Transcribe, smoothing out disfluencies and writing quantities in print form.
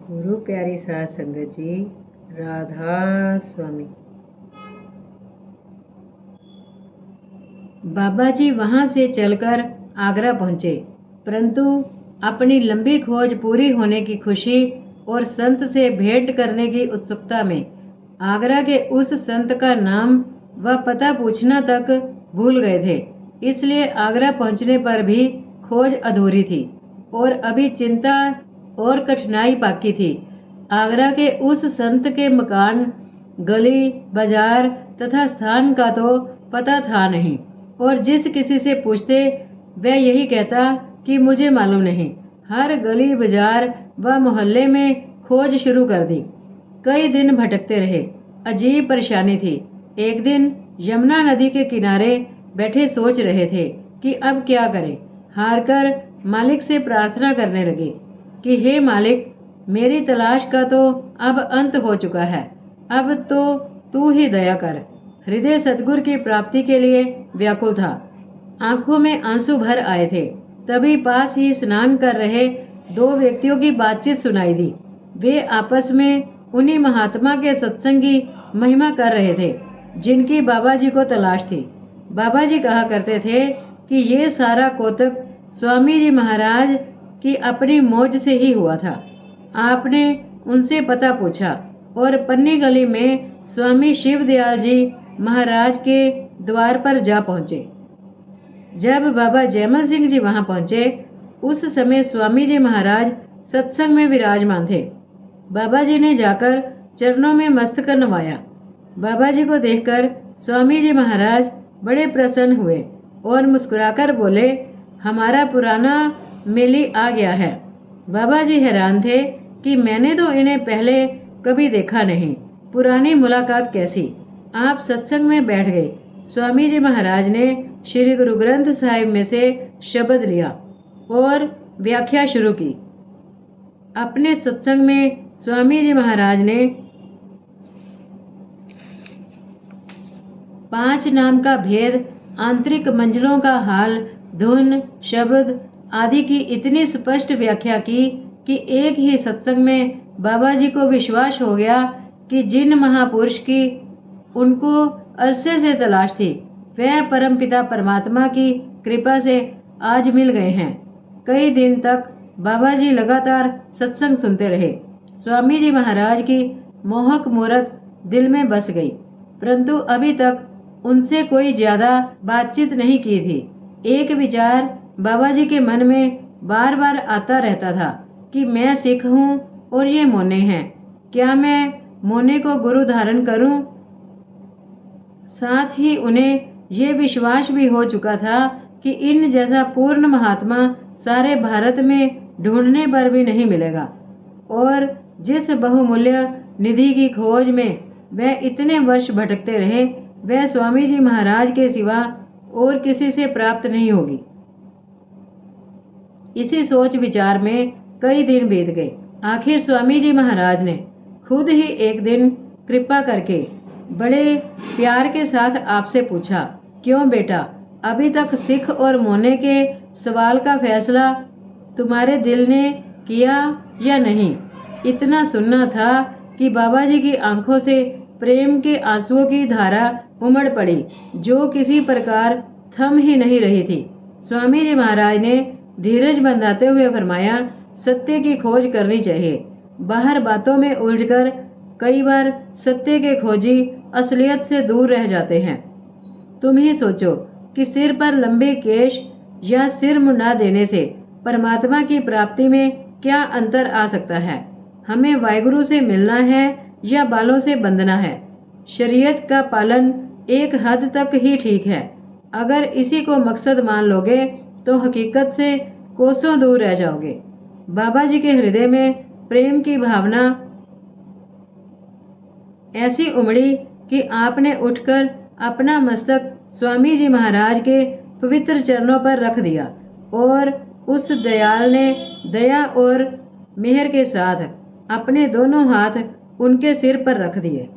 गुरु प्यारी साध संगत जी, राधा स्वामी। बाबा जी वहां से चलकर आगरा पहुंचे, परंतु अपनी लंबी खोज पूरी होने की खुशी और संत से भेंट करने की उत्सुकता में आगरा के उस संत का नाम व पता पूछना तक भूल गए थे। इसलिए आगरा पहुंचने पर भी खोज अधूरी थी और अभी चिंता और कठिनाई बाकी थी। आगरा के उस संत के मकान, गली, बाजार तथा स्थान का तो पता था नहीं, और जिस किसी से पूछते वह यही कहता कि मुझे मालूम नहीं। हर गली, बाजार व मोहल्ले में खोज शुरू कर दी। कई दिन भटकते रहे, अजीब परेशानी थी। एक दिन यमुना नदी के किनारे बैठे सोच रहे थे कि अब क्या करें। हारकर मालिक से प्रार्थना करने लगे कि हे मालिक, मेरी तलाश का तो अब अंत हो चुका है, अब तो तू ही दया कर। हृदय सतगुरु की प्राप्ति के लिए व्याकुल था। आंखों में आंसू भर आए थे। तभी पास ही स्नान कर रहे दो व्यक्तियों की बातचीत सुनाई दी। वे आपस में उन्हीं महात्मा के सत्संग की महिमा कर रहे थे जिनकी बाबा जी को तलाश थी। बाबा जी कहा करते थे कि ये सारा कौतुक स्वामी जी महाराज की अपनी मौज से ही हुआ था। आपने उनसे पता पूछा और पन्नी गली में स्वामी शिवदयाल जी महाराज के द्वार पर जा पहुंचे। जब बाबा जयमल सिंह जी वहां पहुंचे, उस समय स्वामी जी महाराज सत्संग में विराजमान थे। बाबा जी ने जाकर चरणों में मस्तक नवाया। बाबा जी को देखकर स्वामी जी महाराज बड़े प्रसन्न हुए और मुस्कुराकर बोले, हमारा पुराना मेली आ गया है। बाबा जी हैरान थे कि मैंने तो इन्हें पहले कभी देखा नहीं, पुरानी मुलाकात कैसी। आप सत्संग में बैठ गए। स्वामी जी महाराज ने श्री गुरु ग्रंथ साहिब में से शब्द लिया और व्याख्या शुरू की। अपने सत्संग में स्वामी जी महाराज ने 5 नाम का भेद, आंतरिक मंजिलों का हाल, धुन, शब्द आदि की इतनी स्पष्ट व्याख्या की कि एक ही सत्संग में बाबा जी को विश्वास हो गया कि जिन महापुरुष की उनको अरसे से तलाश थी, वह परमपिता परमात्मा की कृपा से आज मिल गए हैं। कई दिन तक बाबा जी लगातार सत्संग सुनते रहे। स्वामी जी महाराज की मोहक मूरत दिल में बस गई, परंतु अभी तक उनसे कोई ज्यादा बातचीत नहीं की थी। एक विचार बाबा जी के मन में बार बार आता रहता था कि मैं सिख हूँ और ये मोने हैं, क्या मैं मोने को गुरु धारण करूं? साथ ही उन्हें ये विश्वास भी हो चुका था कि इन जैसा पूर्ण महात्मा सारे भारत में ढूंढने पर भी नहीं मिलेगा, और जिस बहुमूल्य निधि की खोज में वह इतने वर्ष भटकते रहे, वह स्वामी जी महाराज के सिवा और किसी से प्राप्त नहीं होगी। इसी सोच विचार में कई दिन बीत गए। आखिर स्वामी जी महाराज ने खुद ही एक दिन कृपा करके बड़े प्यार के साथ आपसे पूछा, क्यों बेटा, अभी तक सिख और मोने के सवाल का फैसला तुम्हारे दिल ने किया या नहीं? इतना सुनना था कि बाबा जी की आंखों से प्रेम के आंसुओं की धारा उमड़ पड़ी, जो किसी प्रकार थम ही नहीं रही थी। स्वामी जी महाराज ने धीरज बंधाते हुए फरमाया, सत्य की खोज करनी चाहिए। बाहर बातों में उलझकर कई बार सत्य के खोजी असलियत से दूर रह जाते हैं। तुम ही सोचो कि सिर पर लंबे केश या सिर मुंडा देने से परमात्मा की प्राप्ति में क्या अंतर आ सकता है? हमें वाहिगुरु से मिलना है या बालों से बंधना है? शरीयत का पालन एक हद तक ही ठीक है। अगर इसी को मकसद मान लोगे तो हकीकत से कोसों दूर रह जाओगे। बाबा जी के हृदय में प्रेम की भावना ऐसी उमड़ी कि आपने उठकर अपना मस्तक स्वामी जी महाराज के पवित्र चरणों पर रख दिया और उस दयाल ने दया और मेहर के साथ अपने दोनों हाथ उनके सिर पर रख दिए।